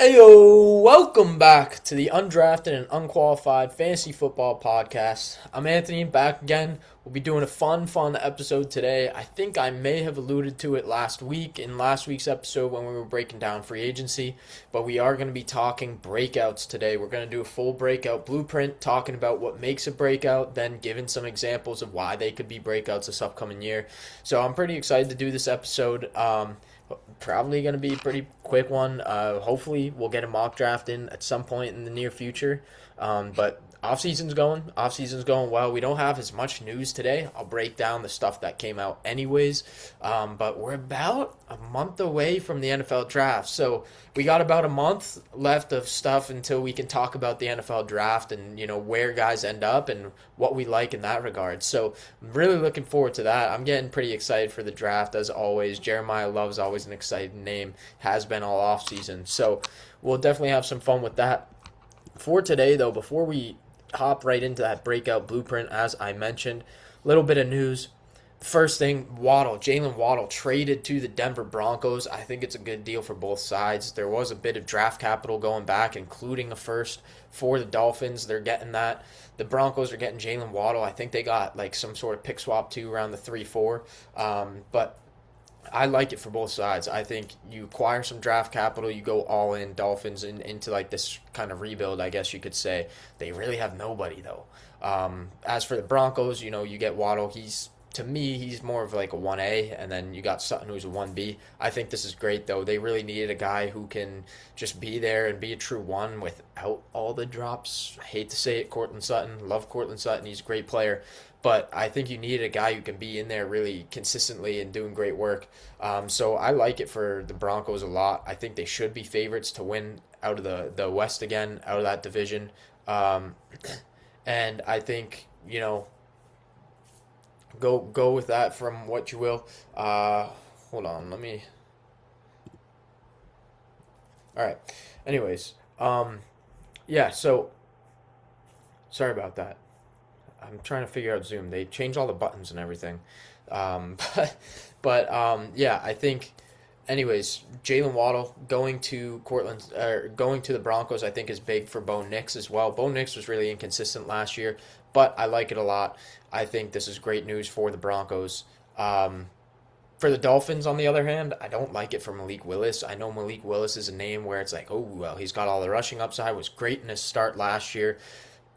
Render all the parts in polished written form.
Heyo, welcome back to the Undrafted and Unqualified Fantasy Football Podcast. I'm Anthony, back again. We'll be doing a fun episode today. I think I may have alluded to it last week in last week's episode when we were breaking down free agency, but we are going to be talking breakouts today. We're going to do a full breakout blueprint, talking about what makes a breakout, then giving some examples of why they could be breakouts this upcoming year. So I'm pretty excited to do this episode. Probably going to be a pretty quick one. Hopefully, we'll get a mock draft in at some point in the near future. But off-season's going well. We don't have as much news today. I'll break down the stuff that came out anyways. But we're about a month away from the NFL draft. So we got about a month left of stuff until we can talk about the NFL draft and, where guys end up and what we like in that regard. So I'm really looking forward to that. I'm getting pretty excited for the draft as always. Jeremiah Love's always an exciting name, has been all off season. So we'll definitely have some fun with that. For today, though, before we hop right into that breakout blueprint, as I mentioned, a little bit of news. First thing, Jalen Waddle traded to the Denver Broncos. I think it's a good deal for both sides. There was a bit of draft capital going back, including a first for the Dolphins. They're getting that. The Broncos are getting Jalen Waddle. I think they got like some sort of pick swap too around the 3-4. But I like it for both sides. I think you acquire some draft capital, you go all in Dolphins into like this kind of rebuild, I guess you could say. They really have nobody though. As for the Broncos, you get Waddle. To me, he's more of like a 1A, and then you got Sutton who's a 1B. I think this is great, though. They really needed a guy who can just be there and be a true one without all the drops. I hate to say it, Courtland Sutton. Love Courtland Sutton. He's a great player. But I think you needed a guy who can be in there really consistently and doing great work. So I like it for the Broncos a lot. I think they should be favorites to win out of the West again, out of that division. And I think, go with that from what you will. Hold on, let me. All right. Anyways, yeah. So sorry about that. I'm trying to figure out Zoom. They changed all the buttons and everything. Um, yeah. I think. Anyways, Jalen Waddle going to going to the Broncos, I think is big for Bo Nix as well. Bo Nix was really inconsistent last year, but I like it a lot. I think this is great news for the Broncos. For the Dolphins, on the other hand, I don't like it for Malik Willis. I know Malik Willis is a name where it's like, oh, well, he's got all the rushing upside, was great in his start last year,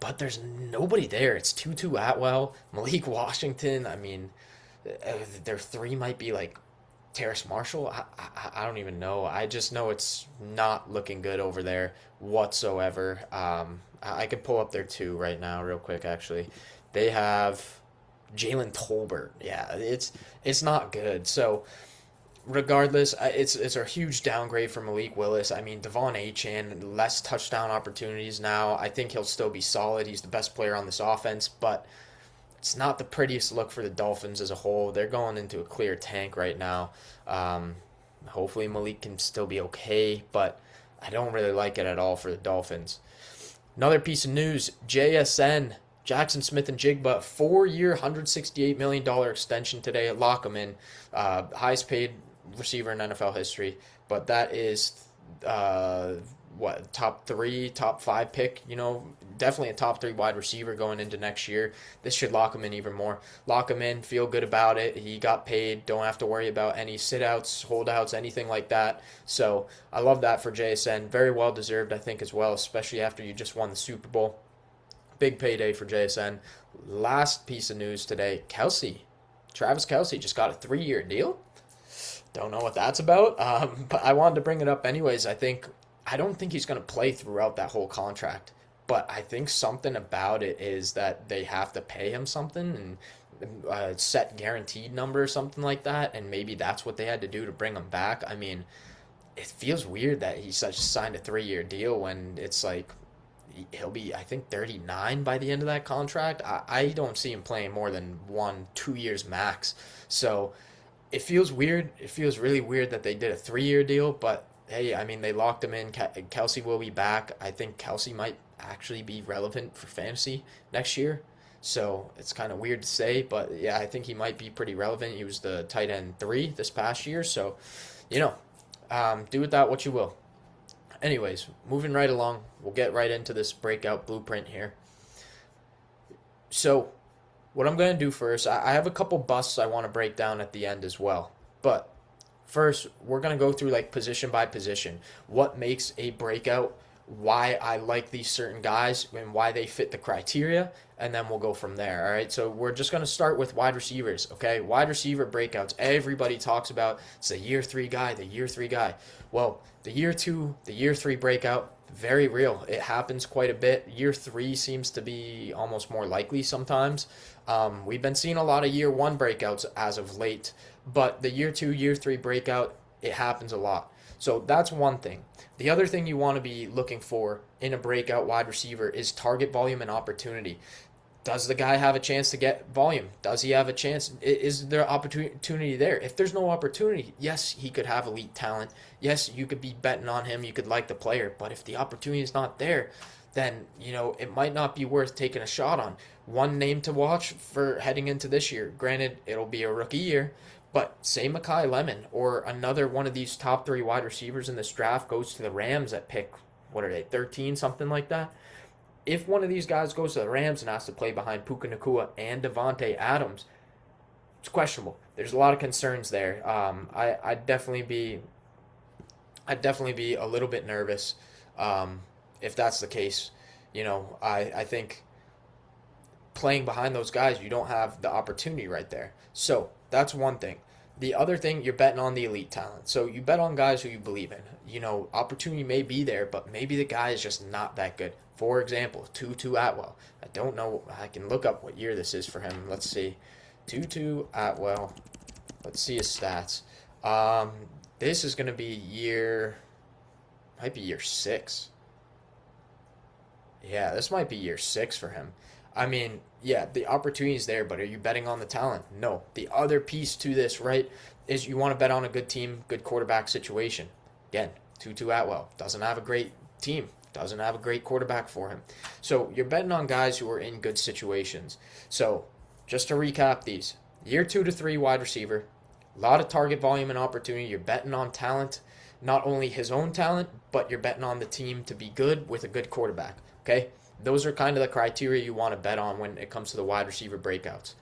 but there's nobody there. It's Tutu Atwell, Malik Washington. I mean, their three might be like Terrace Marshall. I don't even know. I just know it's not looking good over there whatsoever. I could pull up their two right now real quick, actually. They have Jalen Tolbert. Yeah, it's not good. So regardless, it's a huge downgrade for Malik Willis. I mean, Devon Achane, less touchdown opportunities now. I think he'll still be solid. He's the best player on this offense, but it's not the prettiest look for the Dolphins as a whole. They're going into a clear tank right now. Hopefully Malik can still be okay, but I don't really like it at all for the Dolphins. Another piece of news, JSN, Jackson Smith and Jigba, 4-year, $168 million extension today. Lock him in. Highest paid receiver in NFL history, but that is top 3, top 5 pick, definitely a top 3 wide receiver going into next year. This should lock him in even more. Lock him in, feel good about it. He got paid, don't have to worry about any sit-outs, holdouts, anything like that. So I love that for JSN. Very well deserved, I think, as well, especially after you just won the Super Bowl. Big payday for JSN. Last piece of news today, Travis Kelce just got a 3-year deal. Don't know what that's about, but I wanted to bring it up anyways. I don't think he's going to play throughout that whole contract, but I think something about it is that they have to pay him something and set guaranteed number or something like that, and maybe that's what they had to do to bring him back. I mean, it feels weird that he signed a 3-year deal when it's like he'll be, I think, 39 by the end of that contract. I don't see him playing more than 1-2 years max. So it feels weird. It feels really weird that they did a 3-year deal, but hey, I mean, they locked him in. Kelce will be back. I think Kelce might actually be relevant for fantasy next year. So it's kind of weird to say, but yeah, I think he might be pretty relevant. He was the tight end 3 this past year. So, do with that what you will. Anyways, moving right along, we'll get right into this breakout blueprint here. So, what I'm going to do first, I have a couple busts I want to break down at the end as well. But first, we're going to go through like position by position. What makes a breakout, why I like these certain guys, and why they fit the criteria, and then we'll go from there. All right. So we're just going to start with wide receivers. Okay. Wide receiver breakouts. Everybody talks about it's the year three guy, the year three guy. Well, the year two, the year three breakout, very real. It happens quite a bit. Year three seems to be almost more likely sometimes. We've been seeing a lot of year one breakouts as of late, but the year two, year three breakout, it happens a lot. So that's one thing. The other thing you want to be looking for in a breakout wide receiver is target volume and opportunity. Does the guy have a chance to get volume? Does he have a chance? Is there opportunity there? If there's no opportunity, yes, he could have elite talent. Yes, you could be betting on him. You could like the player. But if the opportunity is not there, then, it might not be worth taking a shot on. One name to watch for heading into this year. Granted, it'll be a rookie year, but say Mekhi Lemon or another one of these top three wide receivers in this draft goes to the Rams at pick, what are they, 13, something like that? If one of these guys goes to the Rams and has to play behind Puka Nacua and Devontae Adams, it's questionable. There's a lot of concerns there. I'd definitely be a little bit nervous if that's the case. I think playing behind those guys, you don't have the opportunity right there. So that's one thing. The other thing, you're betting on the elite talent. So you bet on guys who you believe in. Opportunity may be there, but maybe the guy is just not that good. For example, Tutu Atwell. I don't know. I can look up what year this is for him. Let's see. Tutu Atwell. Let's see his stats. This is going to be might be year 6. Yeah, this might be year 6 for him. I mean, yeah, the opportunity is there, but are you betting on the talent? No. The other piece to this, right, is you want to bet on a good team, good quarterback situation. Again, Tutu Atwell doesn't have a great team, doesn't have a great quarterback for him. So you're betting on guys who are in good situations. So just to recap these, year 2 to 3 wide receiver, a lot of target volume and opportunity. You're betting on talent, not only his own talent, but you're betting on the team to be good with a good quarterback. Okay? Those are kind of the criteria you want to bet on when it comes to the wide receiver breakouts.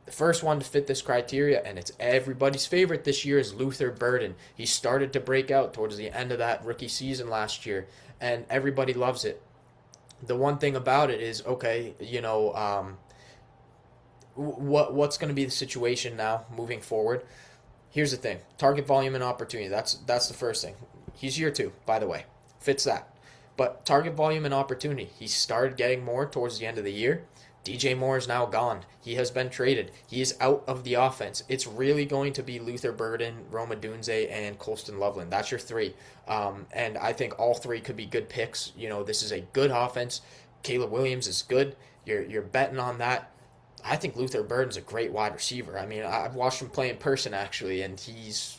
The first one to fit this criteria, and it's everybody's favorite this year, is Luther Burden. He started to break out towards the end of that rookie season last year, and everybody loves it. The one thing about it is, okay, what's going to be the situation now moving forward? Here's the thing. Target volume and opportunity. That's the first thing. He's year 2, by the way. Fits that. But target volume and opportunity. He started getting more towards the end of the year. DJ Moore is now gone. He has been traded. He is out of the offense. It's really going to be Luther Burden, Roma Dunze, and Colston Loveland. That's your 3. And I think all 3 could be good picks. This is a good offense. Caleb Williams is good. You're betting on that. I think Luther Burden's a great wide receiver. I mean, I've watched him play in person, actually, and he's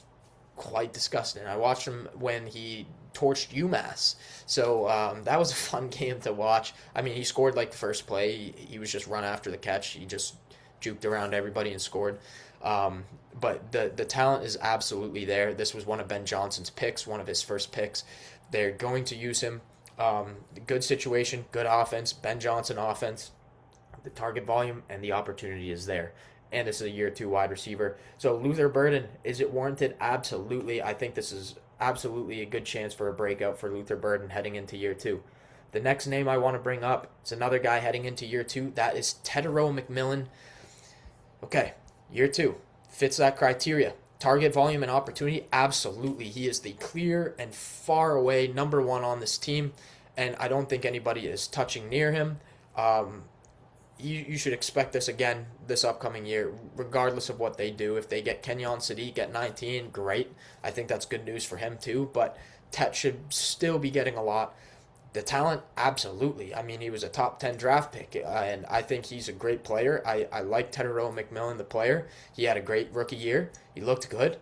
quite disgusting. I watched him when he torched UMass. So that was a fun game to watch. I mean, he scored like the first play. He was just run after the catch. He just juked around everybody and scored. But the talent is absolutely there. This was one of Ben Johnson's picks, one of his first picks. They're going to use him. Good situation, good offense, Ben Johnson offense. The target volume and the opportunity is there. And this is a year 2 wide receiver. So Luther Burden, is it warranted? Absolutely. I think this is absolutely a good chance for a breakout for Luther Burden heading into year 2. The next name I want to bring up is another guy heading into year 2. That is Tetairoa McMillan. Okay, year 2. Fits that criteria. Target volume and opportunity? Absolutely. He is the clear and far away number 1 on this team. And I don't think anybody is touching near him. You should expect this again this upcoming year, regardless of what they do. If they get Kenyon Sadiq at 19, great. I think that's good news for him too, but Tet should still be getting a lot. The talent, absolutely. I mean, he was a top 10 draft pick, and I think he's a great player. I like Tetairoa McMillan, the player. He had a great rookie year. He looked good.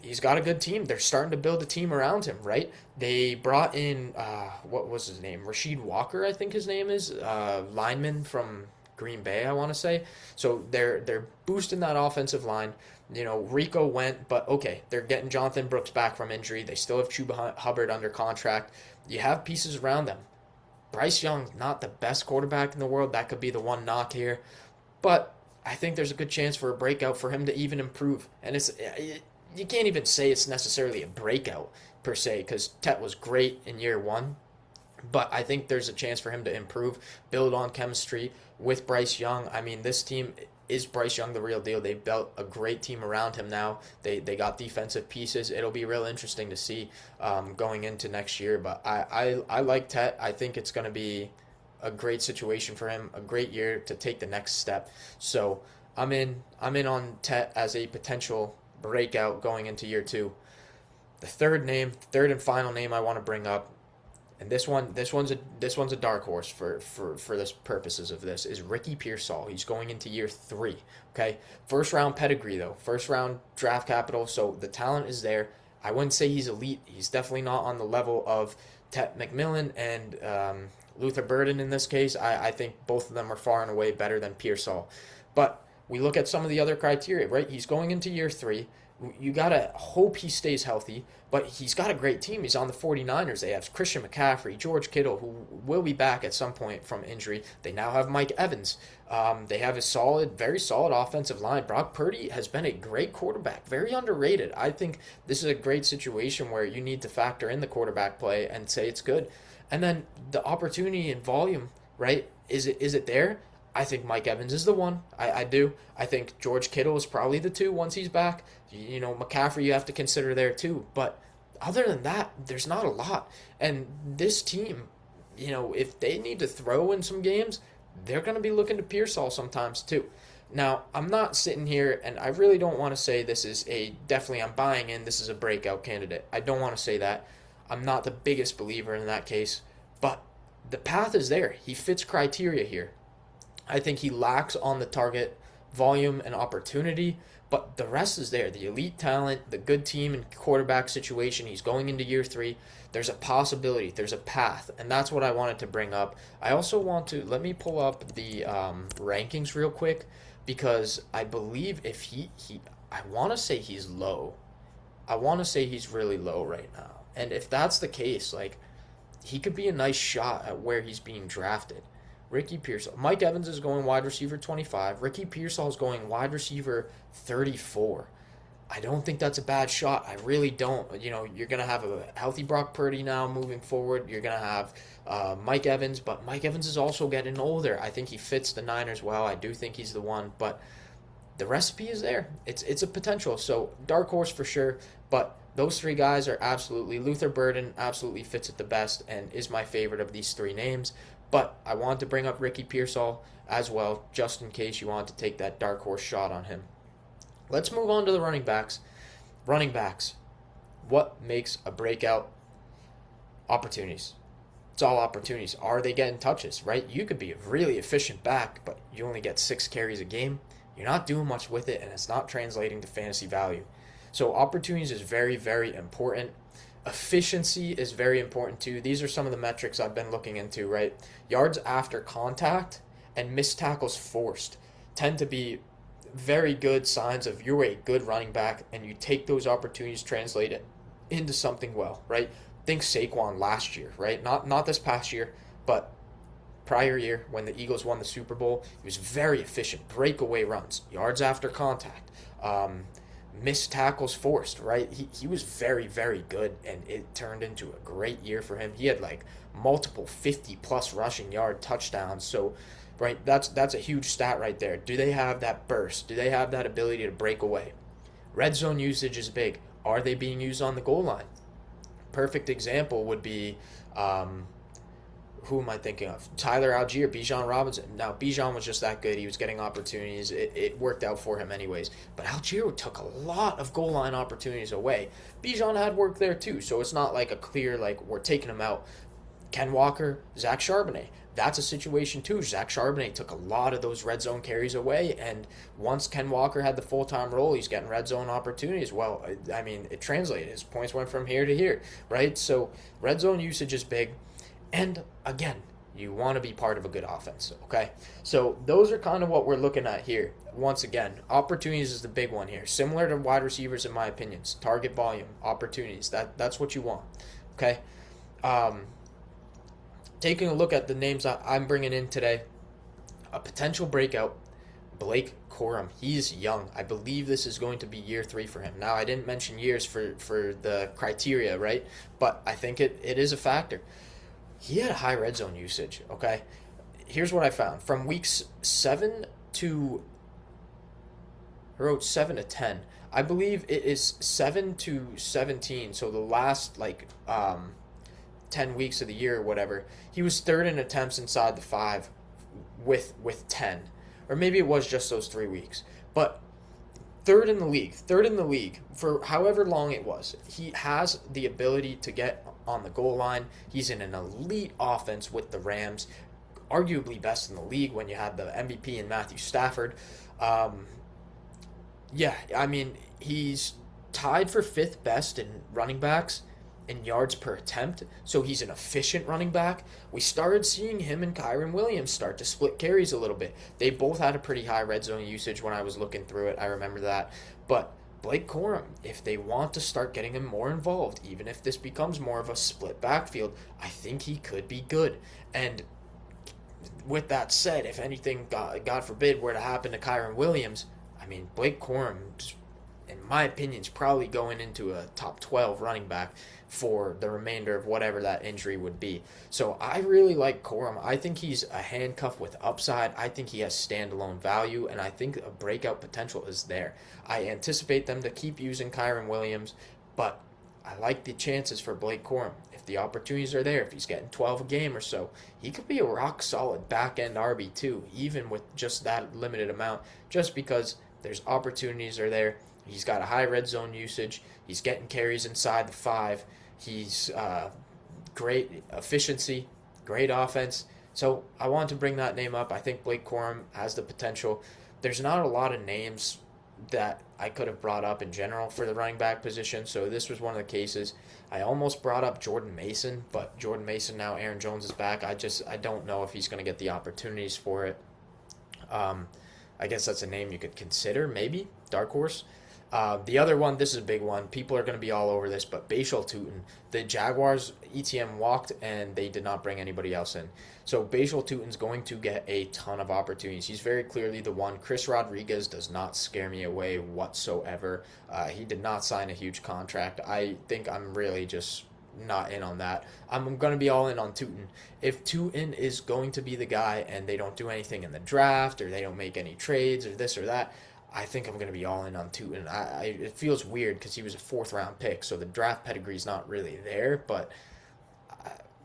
He's got a good team. They're starting to build a team around him, right? They brought in, what was his name? Rasheed Walker, I think his name is, lineman from Green Bay, I want to say. So they're boosting that offensive line. Rico went, but okay, they're getting Jonathan Brooks back from injury. They still have Chuba Hubbard under contract. You have pieces around them. Bryce Young, not the best quarterback in the world. That could be the one knock here. But I think there's a good chance for a breakout for him to even improve. And you can't even say it's necessarily a breakout per se, because Tet was great in year one. But I think there's a chance for him to improve, build on chemistry with Bryce Young. I mean, this team, is Bryce Young the real deal? They built a great team around him now. They got defensive pieces. It'll be real interesting to see going into next year. But I like Tet. I think it's going to be a great situation for him, a great year to take the next step. So I'm in on Tet as a potential breakout going into year two. The third and final name I want to bring up, and this one's a dark horse for this purposes of this, is Ricky Pearsall. He's going into year 3. Okay, first round pedigree though, first round draft capital, so the talent is there. I wouldn't say he's elite. He's definitely not on the level of Tet McMillan and Luther Burden in this case. I think both of them are far and away better than Pearsall. But we look at some of the other criteria, right? He's going into year 3. You got to hope he stays healthy, but he's got a great team. He's on the 49ers. They have Christian McCaffrey, George Kittle, who will be back at some point from injury. They now have Mike Evans. They have a very solid offensive line. Brock Purdy has been a great quarterback, very underrated. I think this is a great situation where you need to factor in the quarterback play and say it's good. And then the opportunity and volume, right? Is it there? I think Mike Evans is the one. I do. I think George Kittle is probably the 2 once he's back. McCaffrey you have to consider there too. But other than that, there's not a lot. And this team, if they need to throw in some games, they're going to be looking to Pearsall sometimes too. Now, I'm not sitting here, and I really don't want to say this is I'm buying in, this is a breakout candidate. I don't want to say that. I'm not the biggest believer in that case. But the path is there. He fits criteria here. I think he lacks on the target volume and opportunity, but the rest is there. The elite talent, the good team and quarterback situation. He's going into year 3. There's a possibility. There's a path, and that's what I wanted to bring up. I also let me pull up the rankings real quick, because I believe if I want to say he's low. I want to say he's really low right now. And if that's the case, he could be a nice shot at where he's being drafted. Ricky Pearsall. Mike Evans is going wide receiver 25. Ricky Pearsall is going wide receiver 34. I don't think that's a bad shot. I really don't. You're going to have a healthy Brock Purdy now moving forward. You're going to have Mike Evans, but Mike Evans is also getting older. I think he fits the Niners well. I do think he's the one, but the recipe is there. It's a potential. So dark horse for sure, but those 3 guys are absolutely, Luther Burden absolutely fits it the best and is my favorite of these 3 names. But I want to bring up Ricky Pearsall as well, just in case you want to take that dark horse shot on him. Let's move on to the running backs. Running backs. What makes a breakout? Opportunities. It's all opportunities. Are they getting touches, right? You could be a really efficient back, but you only get 6 carries a game. You're not doing much with it, and it's not translating to fantasy value. So opportunities is very, very important. Efficiency is very important too. These are some of the metrics I've been looking into, right? Yards after contact and missed tackles forced tend to be very good signs of you're a good running back, and you take those opportunities, translate it into something well, right? Think Saquon last year, right? Not this past year, but prior year when the Eagles won the Super Bowl. He was very efficient. Breakaway runs, yards after contact, missed tackles forced, right? He was very, very good, and it turned into a great year for him. He had multiple 50-plus rushing yard touchdowns. So, right, that's a huge stat right there. Do they have that burst? Do they have that ability to break away? Red zone usage is big. Are they being used on the goal line? Perfect example would be, who am I thinking of? Tyler Algier, Bijan Robinson. Now, Bijan was just that good. He was getting opportunities. It worked out for him anyways. But Algier took a lot of goal line opportunities away. Bijan had work there too, so it's not a clear, we're taking him out. Ken Walker, Zach Charbonnet. That's a situation too. Zach Charbonnet took a lot of those red zone carries away, and once Ken Walker had the full-time role, he's getting red zone opportunities. Well, I mean, it translated. His points went from here to here, right? So red zone usage is big. And again, You want to be part of a good offense, okay? So those are kind of what we're looking at here. Once again, opportunities is the big one here. Similar to wide receivers, in my opinions, target volume, opportunities. That's what you want, okay? Um, Taking a look at the names I'm bringing in today, a potential breakout, Blake Corum. He's young. I believe this is going to be year 3 for him. Now, I didn't mention years for the criteria, right? But I think it is a factor. He had a high red zone usage, okay? Here's what I found. From weeks 7 to, I wrote 7 to 10. I believe it is 7 to 17, so the last, 10 weeks of the year or whatever, he was third in attempts inside the 5 with 10. Or maybe it was just those 3 weeks. But third in the league for however long it was. He has the ability to get on the goal line. He's in an elite offense with the Rams, arguably best in the league when you had the MVP in Matthew Stafford. Yeah, I mean, he's tied for 5th best in running backs in yards per attempt, so he's an efficient running back. We started seeing him and Kyron Williams start to split carries a little bit. They both had a pretty high red zone usage when I was looking through it. I remember that. But Blake Corum, if they want to start getting him more involved, even if this becomes more of a split backfield, I think he could be good. And with that said, if anything, God forbid, were to happen to Kyron Williams, I mean, Blake Corum, in my opinion, is probably going into a top 12 running back for the remainder of whatever that injury would be. So I really like Corum. I think he's a handcuff with upside. I think he has standalone value, and I think a breakout potential is there. I anticipate them to keep using Kyron Williams, but I like the chances for Blake Corum. If the opportunities are there, if he's getting 12 a game or so, he could be a rock solid back end RB2, even with just that limited amount, just because there's opportunities are there. He's got a high red zone usage. He's getting carries inside the 5. He's great efficiency, great offense. So I want to bring that name up. I think Blake Corum has the potential. There's not a lot of names that I could have brought up in general for the running back position, so this was one of the cases. I almost brought up Jordan Mason, but Jordan Mason, now Aaron Jones is back. I don't know if he's going to get the opportunities for it. I guess that's a name you could consider, maybe, dark horse. The other one, this is a big one. People are going to be all over this, but Bashal Tutin. The Jaguars, ETM walked, and they did not bring anybody else in. So Bashal Tutin's going to get a ton of opportunities. He's very clearly the one. Chris Rodriguez does not scare me away whatsoever. He did not sign a huge contract. I think I'm really just not in on that. I'm going to be all in on Tutin. If Tutin is going to be the guy and they don't do anything in the draft or they don't make any trades or this or that, I think I'm going to be all in on Tutin. It feels weird because he was a 4th round pick, so the draft pedigree is not really there. But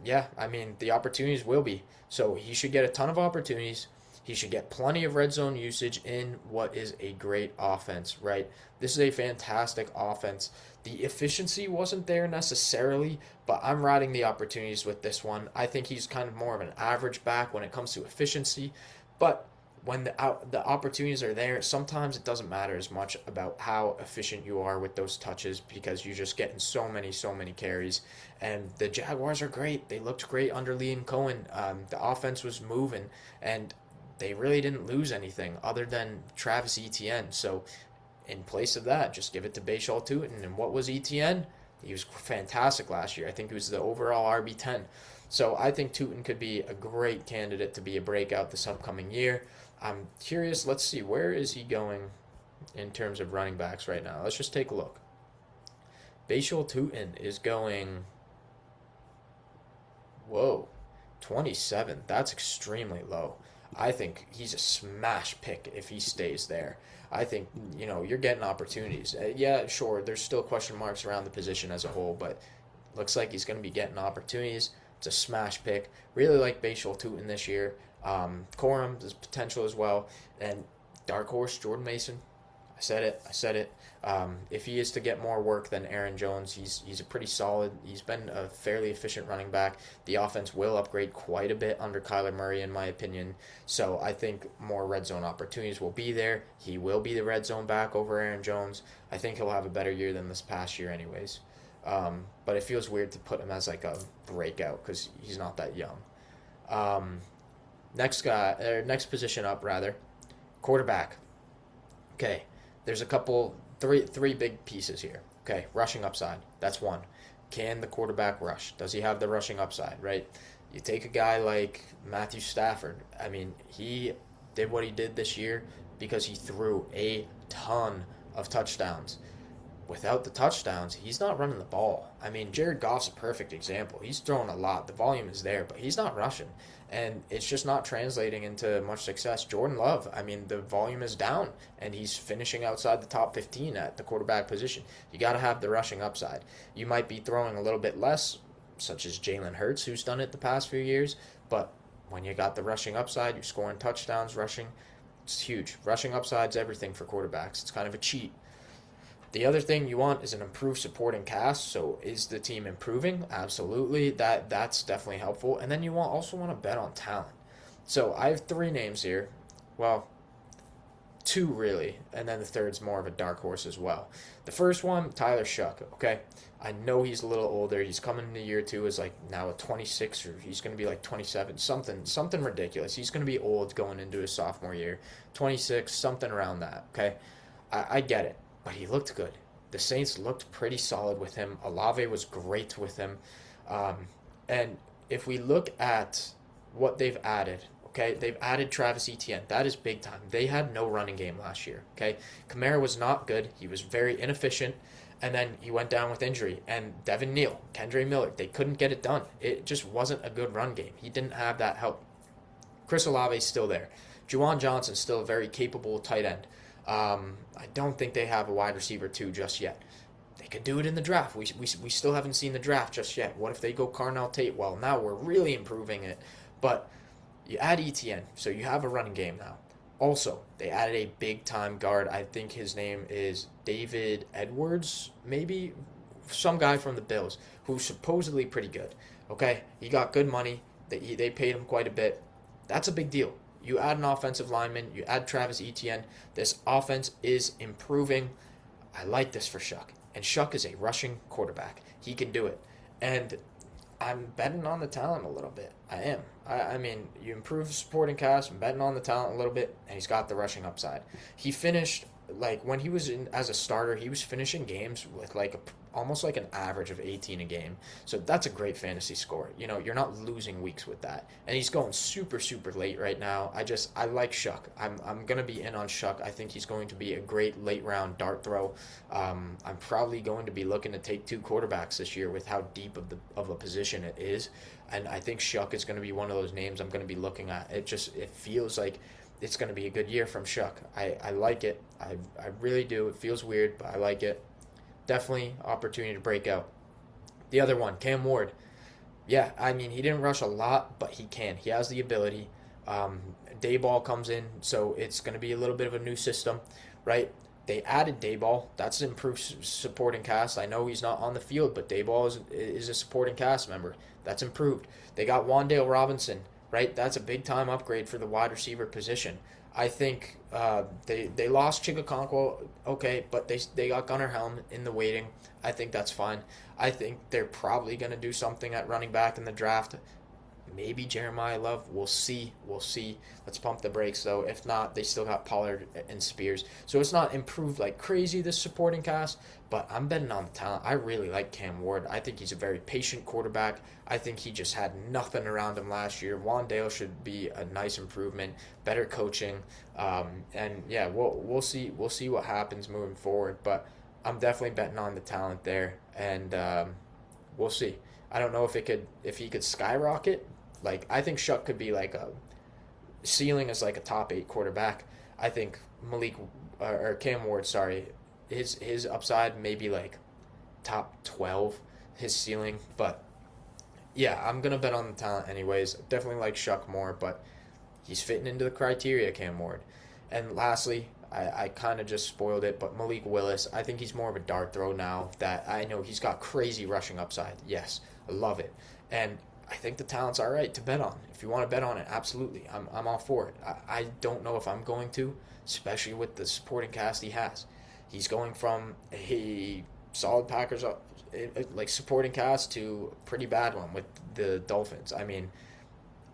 yeah, I mean, the opportunities will be. So he should get a ton of opportunities. He should get plenty of red zone usage in what is a great offense, right? This is a fantastic offense. The efficiency wasn't there necessarily, but I'm riding the opportunities with this one. I think he's kind of more of an average back when it comes to efficiency, but when the opportunities are there, sometimes it doesn't matter as much about how efficient you are with those touches because you're just getting so many carries. And the Jaguars are great. They looked great under Liam Cohen. The offense was moving, and they really didn't lose anything other than Travis Etienne. So in place of that, just give it to Bashal Tutin. And what was Etienne? He was fantastic last year. I think he was the overall RB10. So I think Tutin could be a great candidate to be a breakout this upcoming year. I'm curious. Let's see. Where is he going in terms of running backs right now? Let's just take a look. Bashal Tutin is going, 27. That's extremely low. I think he's a smash pick if he stays there. I think, you're getting opportunities. Yeah, sure, there's still question marks around the position as a whole, but looks like he's going to be getting opportunities. It's a smash pick. Really like Bashal Tutin this year. Corum, there's potential as well. And dark horse, Jordan Mason. I said it. If he is to get more work than Aaron Jones, he's a pretty solid. He's been a fairly efficient running back. The offense will upgrade quite a bit under Kyler Murray, in my opinion. So I think more red zone opportunities will be there. He will be the red zone back over Aaron Jones. I think he'll have a better year than this past year anyways. But it feels weird to put him as like a breakout because he's not that young. Next position up rather, quarterback. Okay, there's a couple, three big pieces here. Okay, rushing upside. That's one. Can the quarterback rush? Does he have the rushing upside? Right. You take a guy like Matthew Stafford. I mean, he did what he did this year because he threw a ton of touchdowns. Without the touchdowns, he's not running the ball. I mean, Jared Goff's a perfect example. He's throwing a lot. The volume is there, but he's not rushing. And it's just not translating into much success. Jordan Love, I mean, the volume is down, and he's finishing outside the top 15 at the quarterback position. You got to have the rushing upside. You might be throwing a little bit less, such as Jalen Hurts, who's done it the past few years, but when you got the rushing upside, you're scoring touchdowns, rushing. It's huge. Rushing upside's everything for quarterbacks. It's kind of a cheat. The other thing you want is an improved supporting cast. So is the team improving? Absolutely. That's definitely helpful. And then you also want to bet on talent. So I have three names here. Well, two really, and then the third's more of a dark horse as well. The first one, Tyler Shuck. Okay, I know he's a little older. He's coming into year two as like now a 26, or he's going to be like 27, something ridiculous. He's going to be old going into his sophomore year, 26, something around that. Okay, I get it. But he looked good. The Saints looked pretty solid with him. Olave was great with him. And if we look at what they've added, okay, they've added Travis Etienne. That is big time. They had no running game last year, okay? Kamara was not good. He was very inefficient. And then he went down with injury. And Devin Neal, Kendre Miller, they couldn't get it done. It just wasn't a good run game. He didn't have that help. Chris Olave's still there. Juwan Johnson's still a very capable tight end. I don't think they have a wide receiver too just yet. They could do it in the draft. We still haven't seen the draft just yet. What if they go Carnell Tate? Well, now we're really improving it. But you add Etienne, so you have a running game now. Also, they added a big-time guard. I think his name is David Edwards, maybe some guy from the Bills, who's supposedly pretty good. Okay, he got good money. They paid him quite a bit. That's a big deal. You add an offensive lineman, you add Travis Etienne. This offense is improving. I like this for Shuck. And Shuck is a rushing quarterback. He can do it. And I'm betting on the talent a little bit. I am. I mean, you improve the supporting cast, I'm betting on the talent a little bit, and he's got the rushing upside. He finished, like, when he was in as a starter, he was finishing games with, like, almost like an average of 18 a game. So that's a great fantasy score. You know, you're not losing weeks with that. And he's going super, super late right now. I like Shuck. I'm going to be in on Shuck. I think he's going to be a great late round dart throw. I'm probably going to be looking to take two quarterbacks this year with how deep of a position it is. And I think Shuck is going to be one of those names I'm going to be looking at. It feels like it's going to be a good year from Shuck. I like it. I really do. It feels weird, but I like it. Definitely opportunity to break out. The other one, Cam Ward. Yeah, I mean, he didn't rush a lot, but he can. He has the ability. Dayball comes in, so it's going to be a little bit of a new system, right? They added Dayball. That's an improved supporting cast. I know he's not on the field, but Dayball is a supporting cast member. That's improved. They got Wan'Dale Robinson, right? That's a big-time upgrade for the wide receiver position. I think they lost Chigakonkwo, okay, but they got Gunnar Helm in the waiting. I think that's fine. I think they're probably going to do something at running back in the draft. Maybe Jeremiah Love. We'll see. Let's pump the brakes, though. If not, they still got Pollard and Spears. So it's not improved like crazy, this supporting cast, but I'm betting on the talent. I really like Cam Ward. I think he's a very patient quarterback. I think he just had nothing around him last year. Wan'Dale should be a nice improvement, better coaching, and yeah, we'll see what happens moving forward. But I'm definitely betting on the talent there, and we'll see. I don't know if he could skyrocket. Like, I think Shuck could be like a ceiling as like a top 8 quarterback. I think Cam Ward, sorry, his upside may be like top 12, his ceiling. But yeah, I'm gonna bet on the talent anyways. Definitely like Shuck more, but he's fitting into the criteria, Cam Ward. And lastly, I kind of just spoiled it, but Malik Willis, I think he's more of a dart throw now. That I know he's got crazy rushing upside. Yes, I love it. And I think the talent's all right to bet on. If you want to bet on it, absolutely. I'm all for it. I don't know if I'm going to, especially with the supporting cast he has. He's going from a solid Packers like supporting cast to a pretty bad one with the Dolphins. I mean,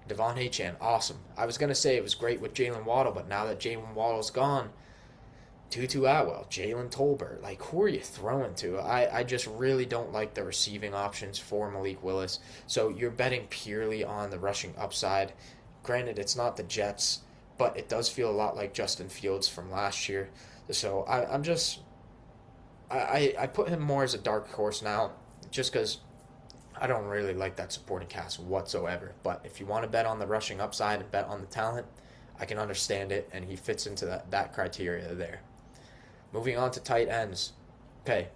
Devon Achane, awesome. I was going to say it was great with Jalen Waddle, but now that Jalen Waddle's gone, Tutu Atwell, Jalen Tolbert, like who are you throwing to? I just really don't like the receiving options for Malik Willis. So you're betting purely on the rushing upside. Granted, it's not the Jets, but it does feel a lot like Justin Fields from last year. So I put him more as a dark horse now, just because I don't really like that supporting cast whatsoever. But if you want to bet on the rushing upside and bet on the talent, I can understand it, and he fits into that criteria there. Moving on to tight ends. Okay,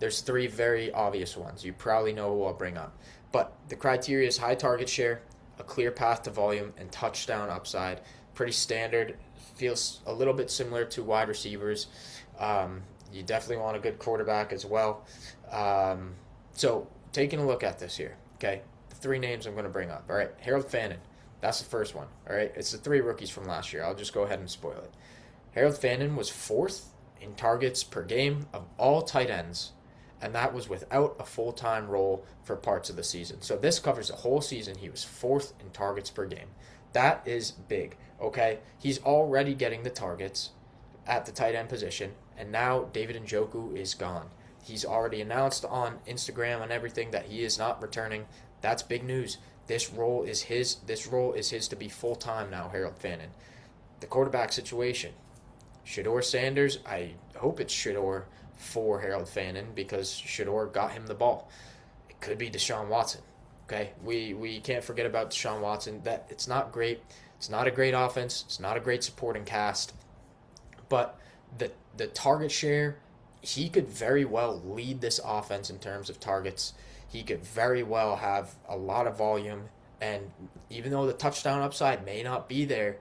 there's three very obvious ones. You probably know who I'll bring up. But the criteria is high target share, a clear path to volume, and touchdown upside. Pretty standard. Feels a little bit similar to wide receivers. You definitely want a good quarterback as well. So taking a look at this here. Okay, the three names I'm going to bring up. All right, Harold Fannin. That's the first one. All right, it's the three rookies from last year. I'll just go ahead and spoil it. Harold Fannin was fourth in targets per game of all tight ends, and that was without a full-time role for parts of the season. So this covers the whole season. He was fourth in targets per game. That is big, okay? He's already getting the targets at the tight end position, and now David Njoku is gone. He's already announced on Instagram and everything that he is not returning. That's big news. This role is his. This role is his to be full-time now, Harold Fannin. The quarterback situation. Shedeur Sanders, I hope it's Shedeur for Harold Fannin because Shedeur got him the ball. It could be Deshaun Watson. Okay, we can't forget about Deshaun Watson. That it's not great. It's not a great offense. It's not a great supporting cast. But the target share, he could very well lead this offense in terms of targets. He could very well have a lot of volume, and even though the touchdown upside may not be there,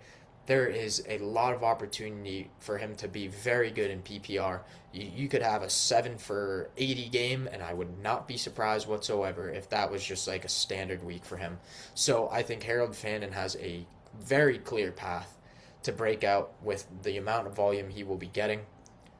there is a lot of opportunity for him to be very good in PPR. You could have a 7 for 80 game, and I would not be surprised whatsoever if that was just like a standard week for him. So I think Harold Fannin has a very clear path to break out with the amount of volume he will be getting.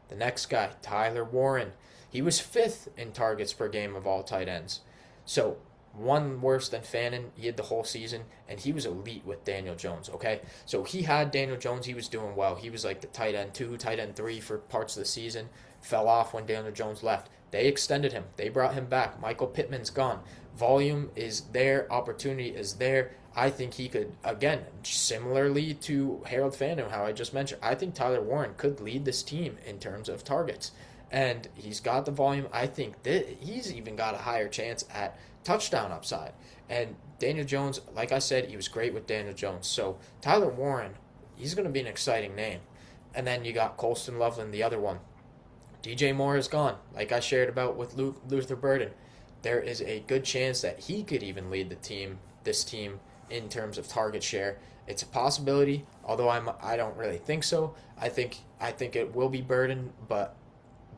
The next guy, Tyler Warren. He was fifth in targets per game of all tight ends. So one worse than Fannin. He had the whole season, and he was elite with Daniel Jones, okay? So he had Daniel Jones. He was doing well. He was like the tight end 2, tight end 3 for parts of the season. Fell off when Daniel Jones left. They extended him. They brought him back. Michael Pittman's gone. Volume is there. Opportunity is there. I think he could, again, similarly to Harold Fannin, how I just mentioned, I think Tyler Warren could lead this team in terms of targets. And he's got the volume. I think that he's even got a higher chance at touchdown upside. And Daniel Jones, like I said, he was great with Daniel Jones. So Tyler Warren, he's going to be an exciting name. And then you got Colston Loveland, the other one. DJ Moore is gone, like I shared about with Luther Burden. There is a good chance that he could even lead this team, in terms of target share. It's a possibility, although I don't really think so. I think it will be Burden, but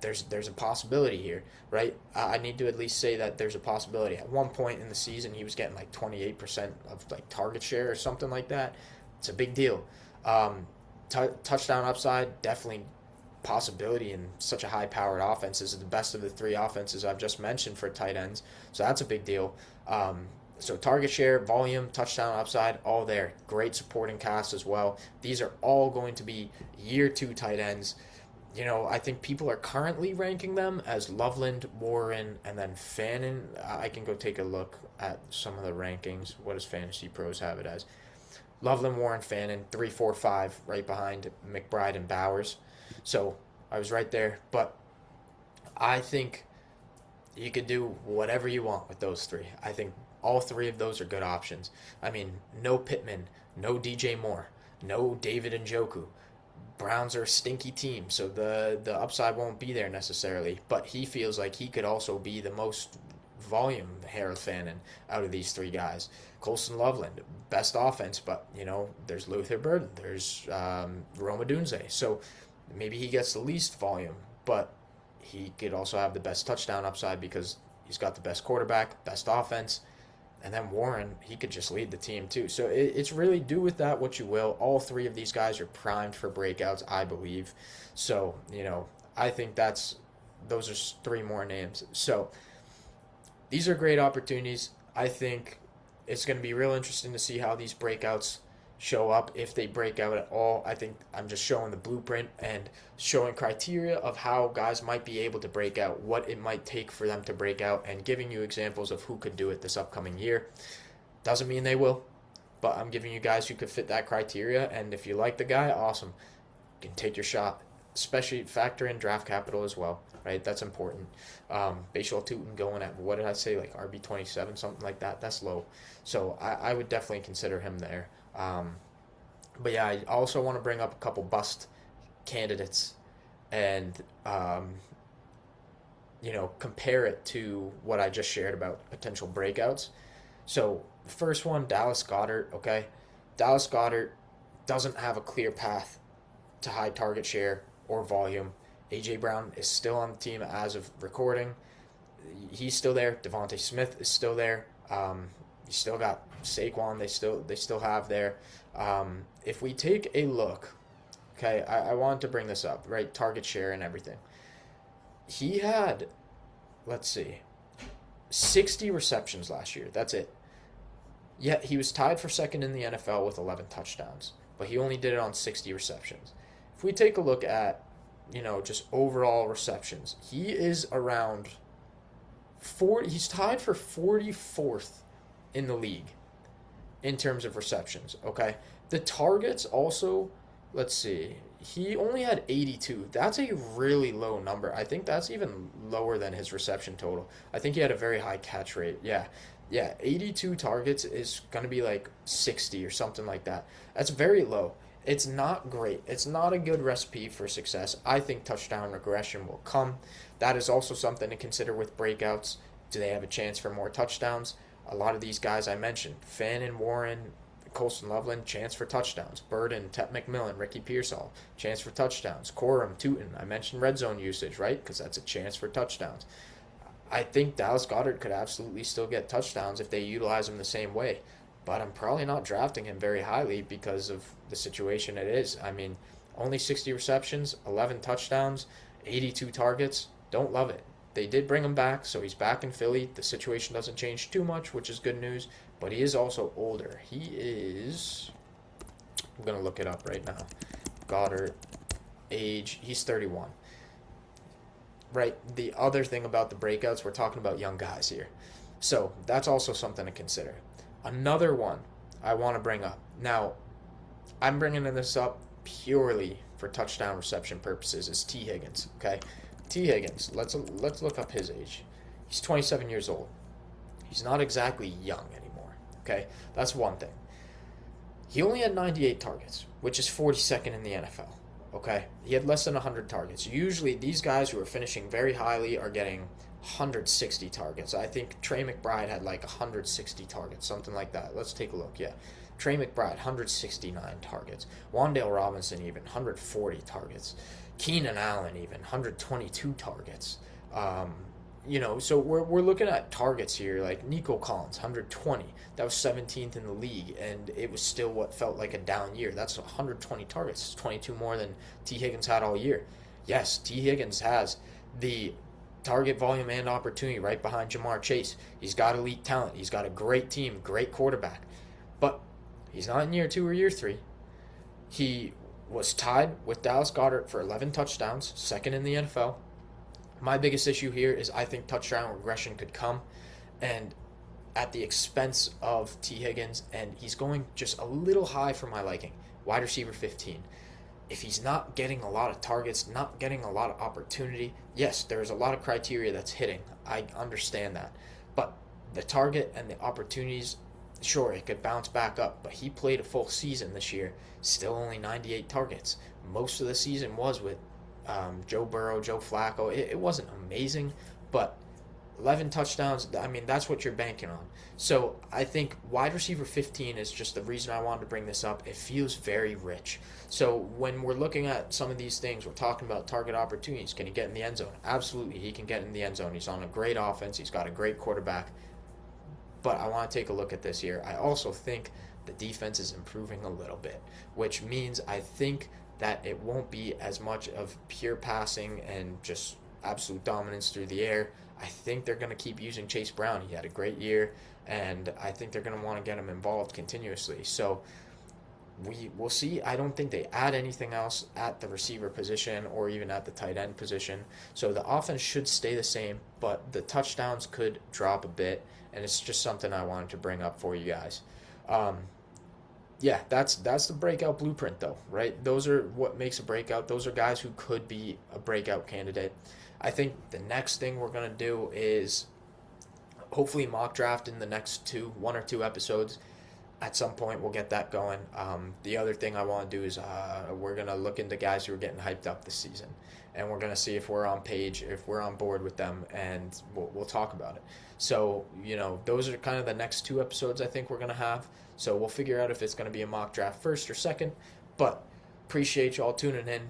there's a possibility here, right? I need to at least say that there's a possibility. At one point in the season, he was getting like 28% of like target share or something like that. It's a big deal. Touchdown upside, definitely possibility in such a high-powered offense. This is the best of the three offenses I've just mentioned for tight ends, so that's a big deal. So target share, volume, touchdown upside, all there. Great supporting cast as well. These are all going to be year 2 tight ends. You know, I think people are currently ranking them as Loveland, Warren, and then Fannin. I can go take a look at some of the rankings. What does Fantasy Pros have it as? Loveland, Warren, Fannin, 3, 4, 5, right behind McBride and Bowers. So I was right there. But I think you could do whatever you want with those three. I think all three of those are good options. I mean, no Pittman, no DJ Moore, no David Njoku. Browns are a stinky team, so the upside won't be there necessarily. But he feels like he could also be the most volume Harold Fannin out of these three guys. Colston Loveland, best offense, but, you know, there's Luther Burden, there's Roma Dunze. So maybe he gets the least volume, but he could also have the best touchdown upside because he's got the best quarterback, best offense. And then Warren, he could just lead the team too. So it's really do with that what you will. All three of these guys are primed for breakouts, I believe. So, you know, I think those are three more names. So these are great opportunities. I think it's going to be real interesting to see how these breakouts show up, if they break out at all. I think I'm just showing the blueprint and showing criteria of how guys might be able to break out, what it might take for them to break out, and giving you examples of who could do it this upcoming year. Doesn't mean they will, but I'm giving you guys who could fit that criteria, and if you like the guy, awesome. You can take your shot, especially factor in draft capital as well, right? That's important. Baseball Tootin going at, what did I say, like RB27, something like that. That's low. So I would definitely consider him there. But yeah, I also want to bring up a couple bust candidates and, compare it to what I just shared about potential breakouts. So the first one, Dallas Goedert, okay? Dallas Goedert doesn't have a clear path to high target share or volume. A.J. Brown is still on the team as of recording. He's still there. Devontae Smith is still there. You still got Saquon. They still have there. If we take a look, okay, I wanted to bring this up, right? Target share and everything. He had, let's see, 60 receptions last year. That's it. Yet he was tied for second in the NFL with 11 touchdowns, but he only did it on 60 receptions. If we take a look at, just overall receptions, he is around 40. He's tied for 44th in the league in terms of receptions, okay? The targets also, let's see, he only had 82. That's a really low number. I think that's even lower than his reception total. I think he had a very high catch rate. Yeah, 82 targets is going to be like 60 or something like that. That's very low. It's not great. It's not a good recipe for success. I think touchdown regression will come. That is also something to consider with breakouts. Do they have a chance for more touchdowns? A lot of these guys I mentioned, Fannin, Warren, Colston Loveland, chance for touchdowns. Burden, Tep McMillan, Ricky Pearsall, chance for touchdowns. Corum, Tootin, I mentioned red zone usage, right? Because that's a chance for touchdowns. I think Dallas Goedert could absolutely still get touchdowns if they utilize him the same way. But I'm probably not drafting him very highly because of the situation it is. I mean, only 60 receptions, 11 touchdowns, 82 targets. Don't love it. They did bring him back, so he's back in Philly. The situation doesn't change too much, which is good news. But he is also older. He is... I'm going to look it up right now. Goddard, age, he's 31. Right, the other thing about the breakouts, we're talking about young guys here. So that's also something to consider. Another one I want to bring up. Now, I'm bringing this up purely for touchdown reception purposes is T. Higgins, okay? T. Higgins, let's look up his age. He's 27 years old. He's not exactly young anymore, okay? That's one thing. He only had 98 targets, which is 42nd in the NFL, okay? He had less than 100 targets. Usually these guys who are finishing very highly are getting 160 targets. I think Trey McBride had like 160 targets, something like that. Let's take a look, yeah. Trey McBride, 169 targets. Wan'Dale Robinson even, 140 targets. Keenan Allen even, 122 targets. So we're looking at targets here, like Nico Collins, 120. That was 17th in the league, and it was still what felt like a down year. That's 120 targets. It's 22 more than T. Higgins had all year. Yes, T. Higgins has the target volume and opportunity right behind Jamar Chase. He's got elite talent. He's got a great team, great quarterback. But he's not in year 2 or year 3. He was tied with Dallas Goedert for 11 touchdowns, second in the NFL. My biggest issue here is I think touchdown regression could come, and at the expense of T. Higgins, and he's going just a little high for my liking. Wide receiver 15. If he's not getting a lot of targets, not getting a lot of opportunity, yes, there's a lot of criteria that's hitting. I understand that. But the target and the opportunities, sure, it could bounce back up, but he played a full season this year, still only 98 targets. Most of the season was with Joe Burrow, Joe Flacco. It wasn't amazing, but 11 touchdowns, I mean, that's what you're banking on. So I think wide receiver 15 is just the reason I wanted to bring this up. It feels very rich. So when we're looking at some of these things, we're talking about target opportunities. Can he get in the end zone? Absolutely, he can get in the end zone. He's on a great offense. He's got a great quarterback. But I want to take a look at this here. I also think the defense is improving a little bit, which means I think that it won't be as much of pure passing and just absolute dominance through the air. I think they're going to keep using Chase Brown. He had a great year, and I think they're going to want to get him involved continuously. So we'll see. I don't think they add anything else at the receiver position or even at the tight end position. So the offense should stay the same, but the touchdowns could drop a bit, and it's just something I wanted to bring up for you guys. Yeah, that's the breakout blueprint, though, right? Those are what makes a breakout. Those are guys who could be a breakout candidate. I think the next thing we're going to do is hopefully mock draft in the next 1 or 2 episodes. At some point, we'll get that going. The other thing I want to do is we're going to look into guys who are getting hyped up this season. And we're going to see if we're on page, if we're on board with them, and we'll talk about it. So, those are kind of the next 2 episodes I think we're going to have. So we'll figure out if it's going to be a mock draft first or second. But appreciate y'all tuning in.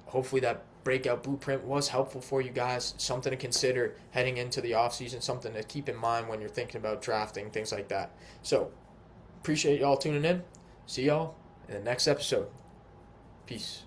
Hopefully that breakout blueprint was helpful for you guys. Something to consider heading into the offseason, something to keep in mind when you're thinking about drafting, things like that. So appreciate y'all tuning in. See y'all in the next episode. Peace.